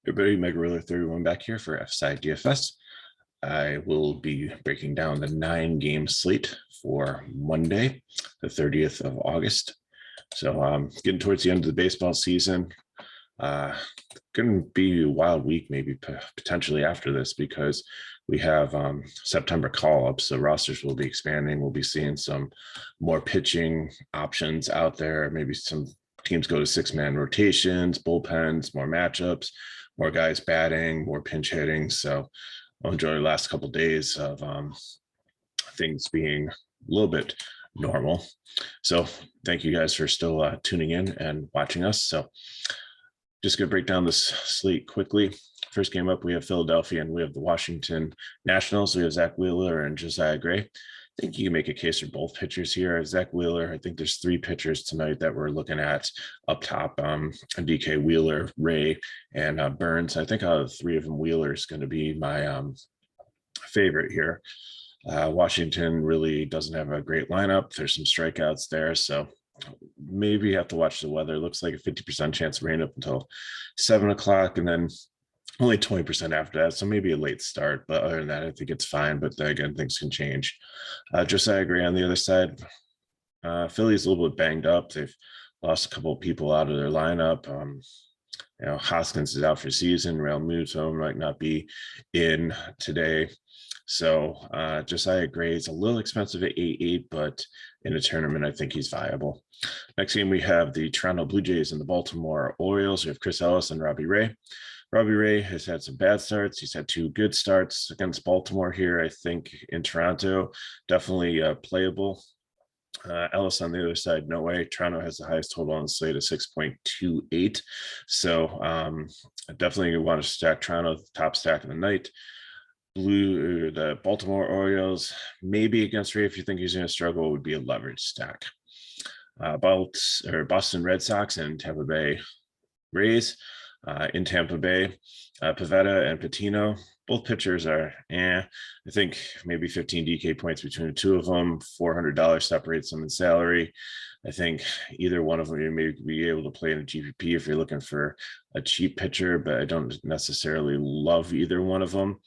Everybody, Mega Ruler 31 back here for FSI DFS. I will be breaking down the 9-game slate for Monday, the 30th of August. So getting towards the end of the baseball season. Going to be a wild week, maybe potentially after this, because we have September call-ups. So rosters will be expanding. We'll be seeing some more pitching options out there. Maybe some teams go to 6-man rotations, bullpens, more matchups, more guys batting, more pinch hitting. So I'll enjoy the last couple of days of things being a little bit normal. So thank you guys for still tuning in and watching us. So just going to break down this slate quickly. First game up, we have Philadelphia and we have the Washington Nationals. We have Zach Wheeler and Josiah Gray. I think you can make a case for both pitchers here. Zach Wheeler, I think there's 3 pitchers tonight that we're looking at up top. DK, Wheeler, Ray, and Burns. I think out of the 3 of them, Wheeler is going to be my favorite here. Washington really doesn't have a great lineup. There's some strikeouts there, so maybe you have to watch the weather. It looks like a 50% chance of rain up until 7 o'clock, and then only 20% after that. So maybe a late start, but other than that, I think it's fine. But again, things can change. Josiah Gray on the other side. Philly's a little bit banged up. They've lost a couple of people out of their lineup. Hoskins is out for season. Real Muto might not be in today. So Josiah Gray is a little expensive at 8.8, but in a tournament, I think he's viable. Next game, we have the Toronto Blue Jays and the Baltimore Orioles. We have Chris Ellis and Robbie Ray. Robbie Ray has had some bad starts. He's had 2 good starts against Baltimore here, I think, in Toronto. Definitely playable. Ellis on the other side, no way. Toronto has the highest total on the slate of 6.28. So I definitely want to stack Toronto, the top stack of the night. The Baltimore Orioles, maybe against Ray if you think he's going to struggle, would be a leverage stack. Boston Red Sox and Tampa Bay Rays. In Tampa Bay, Pivetta and Patino, both pitchers are I think maybe 15 DK points between the 2 of them. $400 separates them in salary. I think either one of them you may be able to play in a GPP if you're looking for a cheap pitcher, but I don't necessarily love either one of them.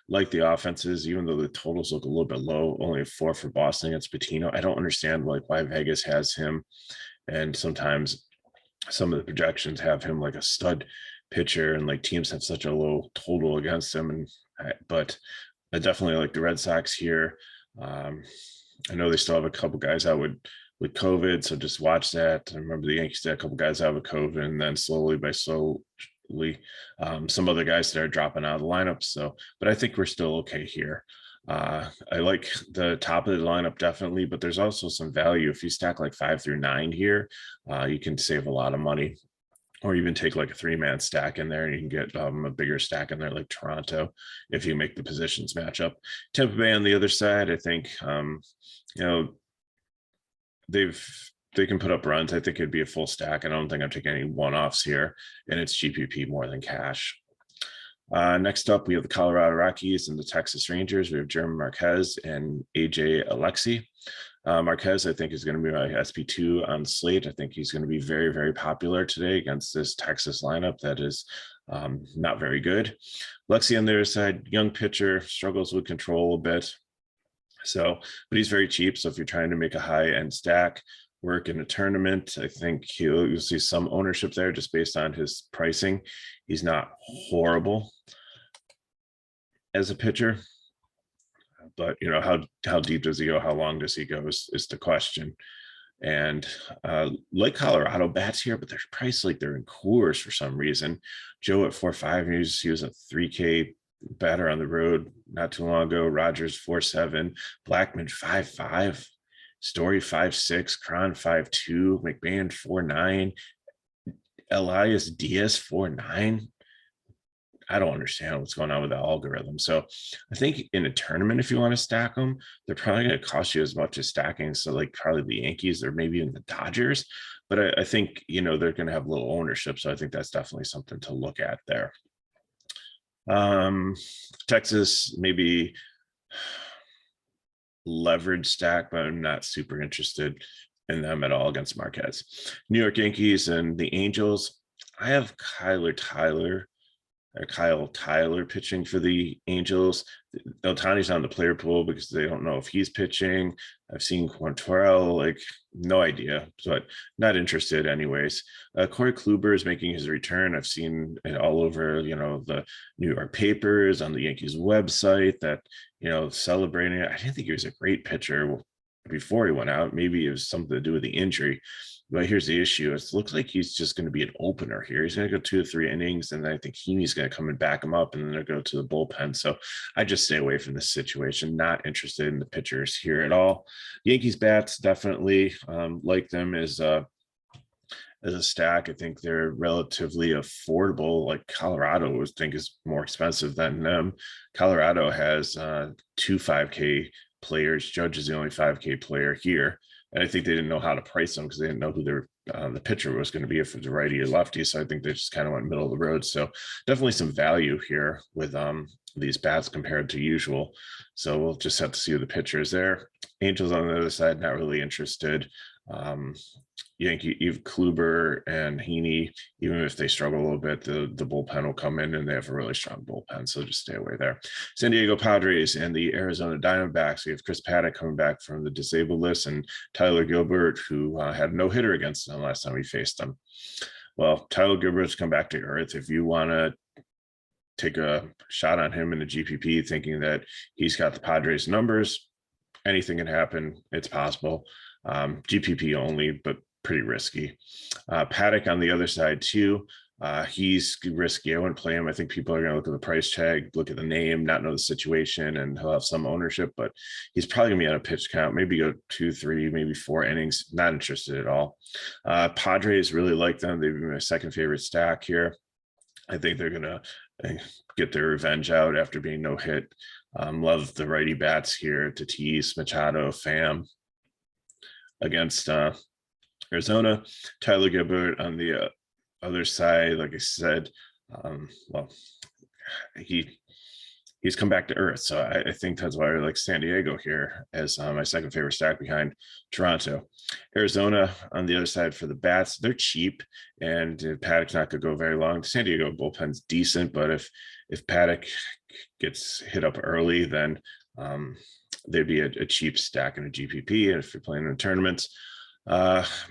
Like the offenses, even though the totals look a little bit low, only a 4 for Boston against Patino. I don't understand why Vegas has him, and sometimes some of the projections have him like a stud pitcher, and teams have such a low total against him. But I definitely like the Red Sox here. I know they still have a couple guys out with COVID, so just watch that. I remember the Yankees had a couple guys out with COVID, and then slowly some other guys started dropping out of the lineup. So, but I think we're still okay here. I like the top of the lineup definitely, but there's also some value. If you stack 5 through 9 here, you can save a lot of money, or even take a 3-man stack in there and you can get a bigger stack in there like Toronto if you make the positions match up. Tampa Bay on the other side, I think they can put up runs. I think it'd be a full stack. I don't think I'm taking any one-offs here, and it's GPP more than cash. Next up, we have the Colorado Rockies and the Texas Rangers. We have German Marquez and AJ Alexy. Marquez, I think, is going to be my SP2 on slate. I think he's going to be very, very popular today against this Texas lineup that is not very good. Alexy on the other side, young pitcher, struggles with control a bit. So, but he's very cheap. So if you're trying to make a high-end stack work in a tournament, I think you'll see some ownership there just based on his pricing. He's not horrible as a pitcher, but how deep does he go? How long does he go is the question. And like Colorado bats here, but they're priced like they're in Coors for some reason. Joe at 4.5, he was a 3K batter on the road not too long ago. Rogers 4.7, Blackman 5.5, Story 5.6, Cron 5.2, McMahon 4.9, Elias Diaz 4.9. I don't understand what's going on with the algorithm. So I think in a tournament, if you want to stack them, they're probably going to cost you as much as stacking. So probably the Yankees or maybe even the Dodgers. But I think, they're going to have little ownership. So I think that's definitely something to look at there. Texas, maybe leverage stack, but I'm not super interested in them at all against Marquez. New York Yankees and the Angels. I have Tyler Kyle Tyler pitching for the Angels. Ohtani's on the player pool because they don't know if he's pitching. I've seen Quantrell, like no idea, but not interested anyways. Cory Kluber is making his return. I've seen it all over, the New York papers, on the Yankees website, that, celebrating it. I didn't think he was a great pitcher before he went out. Maybe it was something to do with the injury. But here's the issue. It looks like he's just going to be an opener here. He's going to go 2 to 3 innings, and I think Heaney's going to come and back him up, and then they'll go to the bullpen. So I just stay away from this situation. Not interested in the pitchers here at all. Yankees bats, definitely like them as a stack. I think they're relatively affordable. Like Colorado, I think, is more expensive than them. Colorado has 2 5K players. Judge is the only 5K player here. And I think they didn't know how to price them because they didn't know who the pitcher was going to be, if it's a righty or lefty. So I think they just kind of went middle of the road. So definitely some value here with these bats compared to usual. So we'll just have to see who the pitcher is there. Angels on the other side, not really interested. Kluber and Heaney, even if they struggle a little bit, the bullpen will come in, and they have a really strong bullpen, so just stay away there. San Diego Padres and the Arizona Diamondbacks. We have Chris Paddock coming back from the disabled list, and Tyler Gilbert, who had no hitter against them last time we faced them. Well, Tyler Gilbert's come back to earth. If you want to take a shot on him in the GPP, thinking that he's got the Padres numbers, anything can happen. It's possible. GPP only, but pretty risky. Paddock on the other side too. He's risky. I wouldn't play him. I think people are going to look at the price tag, look at the name, not know the situation, and he'll have some ownership, but he's probably going to be on a pitch count, maybe go 2, 3, maybe 4 innings. Not interested at all. Padres, really like them. They've been my second favorite stack here. I think they're going to get their revenge out after being no hit. Love the righty bats here: Tatis, Machado, Pham. Against Arizona, Tyler Gilbert on the other side, like I said, he's come back to earth. So I think that's why I like San Diego here as my second favorite stack behind Toronto. Arizona on the other side for the bats, they're cheap, and Paddock's not going to go very long. San Diego bullpen's decent, but if Paddock gets hit up early, then they'd be a cheap stack in a GPP. And if you're playing in tournaments,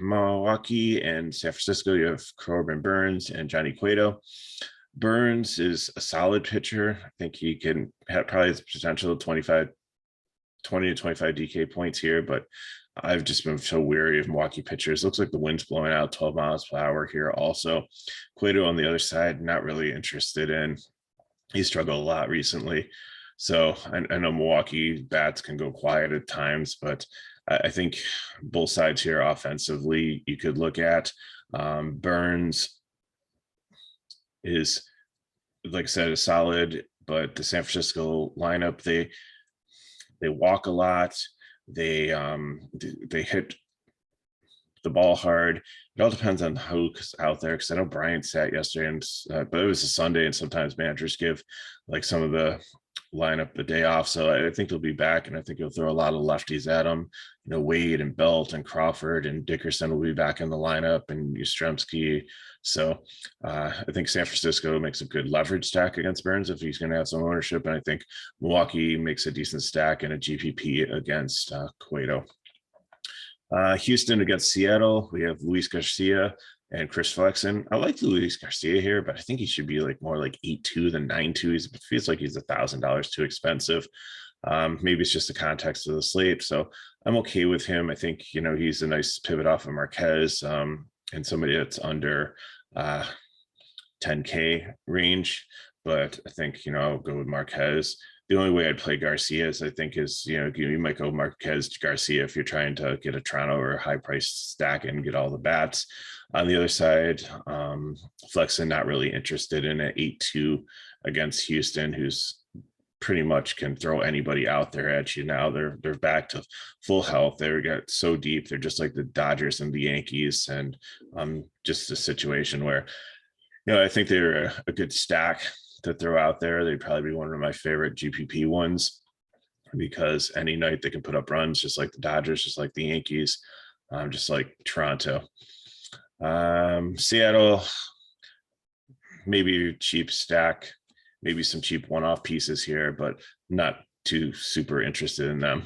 Milwaukee and San Francisco, you have Corbin Burnes and Johnny Cueto. Burnes is a solid pitcher. I think he can have probably his potential 20 to 25 DK points here, but I've just been so weary of Milwaukee pitchers. Looks like the wind's blowing out 12 miles per hour here. Also, Cueto on the other side, not really interested in. He struggled a lot recently. So I know Milwaukee bats can go quiet at times, but I think both sides here offensively you could look at. Burnes is, like I said, is solid, but the San Francisco lineup, they walk a lot. They hit the ball hard. It all depends on who's out there, because I know Bryant sat yesterday, and but it was a Sunday, and sometimes managers give like some of the lineup the day off. So I think he'll be back, and I think he'll throw a lot of lefties at him. Wade and Belt and Crawford and Dickerson will be back in the lineup, and Yastrzemski. So I think San Francisco makes a good leverage stack against Burnes if he's going to have some ownership, and I think Milwaukee makes a decent stack in a GPP against Cueto. Houston against Seattle, we have Luis Garcia and Chris Flexen. I like Luis Garcia here, but I think he should be more like 8.2 than 9.2. It feels like he's $1,000 too expensive. Maybe it's just the context of the slate. So I'm okay with him. I think, he's a nice pivot off of Marquez, and somebody that's under 10K range. But I think, I'll go with Marquez. The only way I'd play Garcia is, I think, is, you might go Marquez to Garcia if you're trying to get a Toronto or a high price stack and get all the bats. On the other side, Flexen, not really interested in an 8.2 against Houston, who's pretty much can throw anybody out there at you now. They're back to full health. They got so deep. They're just like the Dodgers and the Yankees, and just a situation where, I think they're a good stack to throw out there. They'd probably be one of my favorite GPP ones, because any night they can put up runs, just like the Dodgers, just like the Yankees, just like Toronto. Seattle, maybe cheap stack, maybe some cheap one-off pieces here, but not too super interested in them.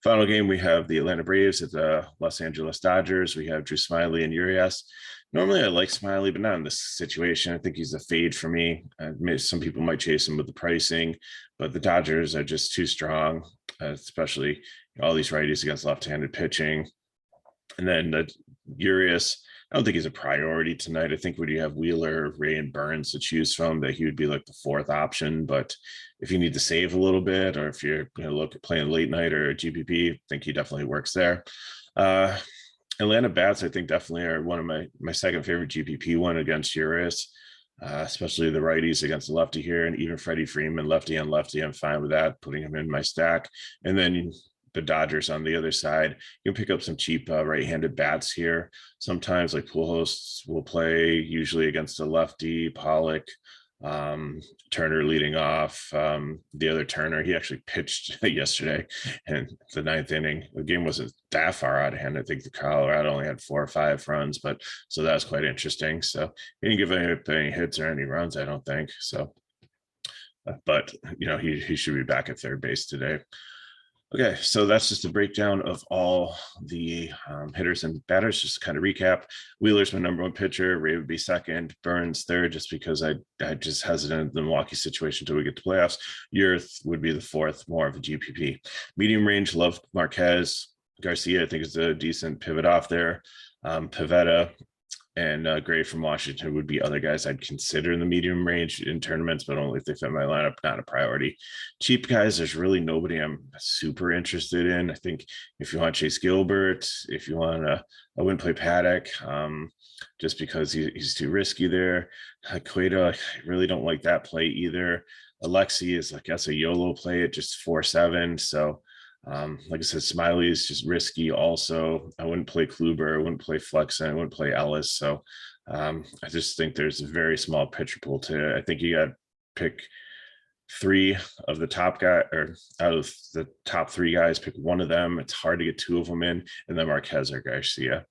Final game, we have the Atlanta Braves at the Los Angeles Dodgers. We have Drew Smyly and Urias. Normally I like Smyly, but not in this situation. I think he's a fade for me. Some people might chase him with the pricing, but the Dodgers are just too strong, especially all these righties against left-handed pitching. And then the Urias, I don't think he's a priority tonight. I think when you have Wheeler, Ray, and Burns to choose from, that he would be like the fourth option. But if you need to save a little bit, or if you're going to look at playing late night or GPP, I think he definitely works there. Atlanta bats, I think definitely are one of my second favorite GPP one against Urias, especially the righties against the lefty here, and even Freddie Freeman, lefty on lefty. I'm fine with that, putting him in my stack. And then the Dodgers on the other side, you can pick up some cheap right-handed bats here. Sometimes like Pujols will play, usually against a lefty, Pollock, Turner leading off. The other Turner, he actually pitched yesterday in the ninth inning. The game wasn't that far out of hand. I think the Colorado only had 4 or 5 runs, but so that was quite interesting. So he didn't give any hits or any runs, I don't think. So, but he should be back at third base today. Okay, so that's just a breakdown of all the hitters and batters. Just to kind of recap, Wheeler's my number 1 pitcher. Ray would be second. Burns third, just because I just hesitant in the Milwaukee situation until we get to playoffs. Yurth would be the fourth, more of a GPP. Medium range, love Marquez. Garcia, I think, is a decent pivot off there. Pivetta and Gray from Washington would be other guys I'd consider in the medium range in tournaments, but only if they fit my lineup, not a priority. Cheap guys, there's really nobody I'm super interested in. I think if you want Chase Gilbert, if you want I wouldn't play Paddock, just because he's too risky there. Cueto, I really don't like that play either. Alexi is, I guess, a YOLO play at just 4.7. So like I said, Smyly is just risky also. I wouldn't play Kluber, I wouldn't play Flexen, I wouldn't play Ellis. So I just think there's a very small pitcher pool to, I think you got to pick 3 of the top guy, or out of the top 3 guys, pick one of them. It's hard to get 2 of them in, and then Marquez or Garcia.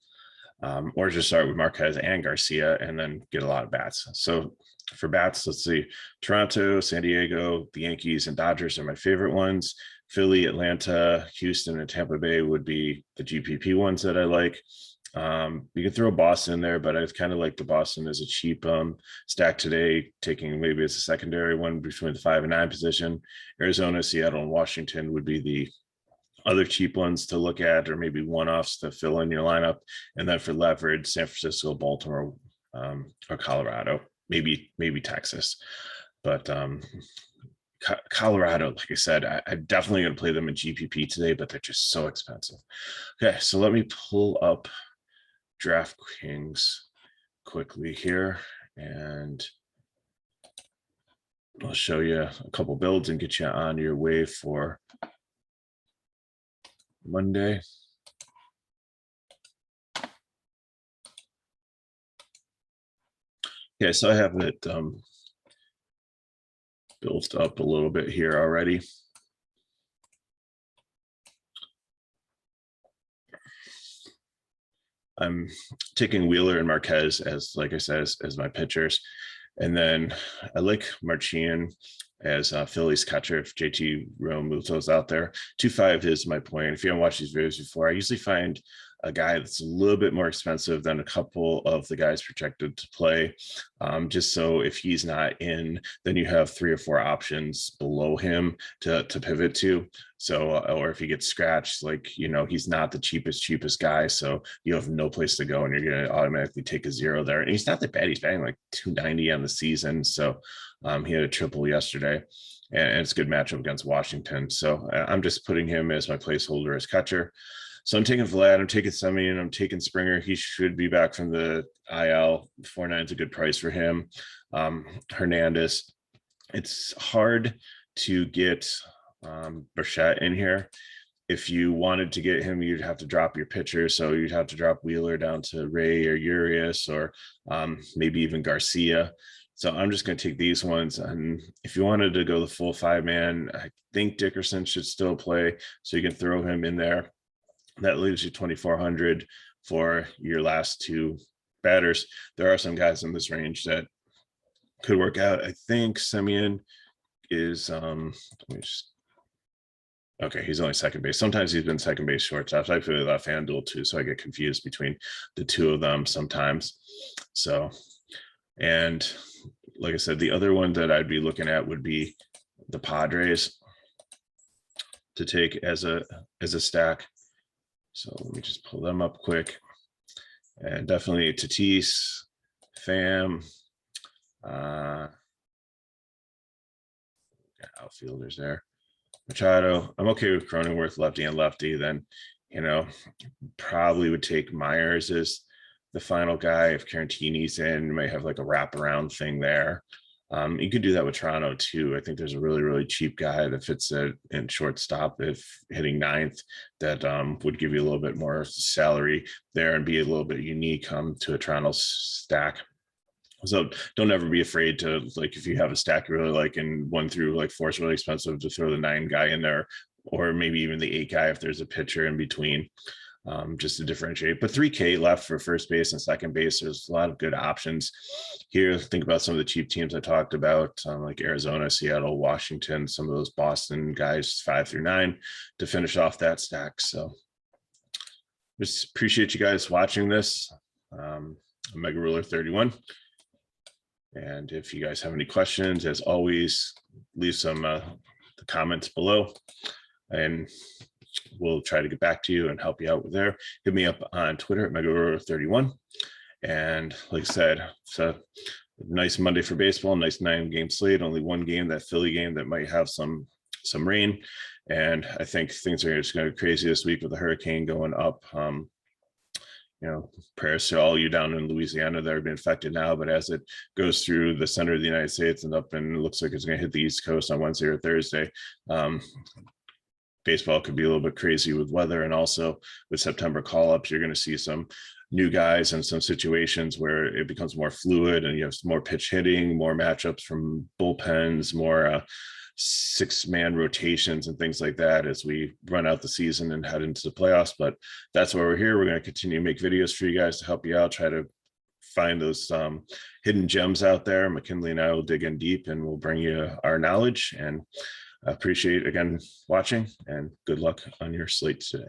Or just start with Marquez and Garcia and then get a lot of bats. So for bats, let's see, Toronto, San Diego, the Yankees, and Dodgers are my favorite ones. Philly, Atlanta, Houston, and Tampa Bay would be the GPP ones that I like. You can throw Boston in there, but I kind of like the Boston as a cheap stack today, taking maybe as a secondary one between the 5 and 9 position. Arizona, Seattle, and Washington would be the other cheap ones to look at, or maybe one-offs to fill in your lineup. And then for leverage, San Francisco, Baltimore, or Colorado, maybe Texas. But Colorado, like I said, I'm definitely going to play them in GPP today, but they're just so expensive. Okay, so let me pull up DraftKings quickly here, and I'll show you a couple builds and get you on your way for Monday. Okay, so I have it built up a little bit here already. I'm taking Wheeler and Marquez as, like I said, as my pitchers. And then I like Marchand as Philly's catcher if JT Realmuto's out there. 2.5 is my point. If you haven't watched these videos before, I usually find a guy that's a little bit more expensive than a couple of the guys projected to play. Just so if he's not in, then you have 3 or 4 options below him to pivot to. So, or if he gets scratched, like, he's not the cheapest guy. So you have no place to go and you're going to automatically take a 0 there. And he's not that bad. He's batting like 290 on the season. So he had a triple yesterday, and it's a good matchup against Washington. So I'm just putting him as my placeholder as catcher. So I'm taking Vlad, I'm taking Semien, I'm taking Springer. He should be back from the IL. 4.9 is a good price for him. Hernandez, it's hard to get Burchett in here. If you wanted to get him, you'd have to drop your pitcher. So you'd have to drop Wheeler down to Ray or Urias, or maybe even Garcia. So I'm just going to take these ones. And if you wanted to go the full 5-man, I think Dickerson should still play. So you can throw him in there. That leaves you 2,400 for your last 2 batters. There are some guys in this range that could work out. I think Semien is let me just, okay, he's only second base. Sometimes he's been second base shortstop. So I feel that FanDuel too, so I get confused between the two of them sometimes. So, and like I said, the other one that I'd be looking at would be the Padres to take as a stack. So let me just pull them up quick. And definitely Tatis, Pham, outfielders there. Machado. I'm okay with Cronenworth, lefty and lefty. Then, probably would take Myers as the final guy. If Carantini's in, you might have like a wraparound thing there. You could do that with Toronto too. I think there's a really, really cheap guy that fits in shortstop if hitting ninth that would give you a little bit more salary there and be a little bit unique to a Toronto stack. So don't ever be afraid to, like, if you have a stack you really like and 1 through like 4 is really expensive, to throw the 9 guy in there, or maybe even the 8 guy if there's a pitcher in between. Just to differentiate. But 3K left for first base and second base. There's a lot of good options here. Think about some of the cheap teams I talked about, like Arizona, Seattle, Washington, some of those Boston guys, 5 through 9 to finish off that stack. So just appreciate you guys watching this. Mega Ruler 31. And if you guys have any questions, as always, leave some the comments below, and we'll try to get back to you and help you out with there. Hit me up on Twitter at MegaRuler31. And like I said, it's a nice Monday for baseball, nice 9-game slate, only one game, that Philly game, that might have some rain. And I think things are just going to be crazy this week with the hurricane going up. Prayers to all you down in Louisiana that are being affected now, but as it goes through the center of the United States and up, and it looks like it's going to hit the East Coast on Wednesday or Thursday, baseball could be a little bit crazy with weather. And also with September call-ups, you're going to see some new guys and some situations where it becomes more fluid, and you have more pitch hitting, more matchups from bullpens, more 6-man rotations and things like that as we run out the season and head into the playoffs. But that's why we're here. We're going to continue to make videos for you guys to help you out, try to find those hidden gems out there. McKinley and I will dig in deep, and we'll bring you our knowledge. And I appreciate, again, watching, and good luck on your slates today.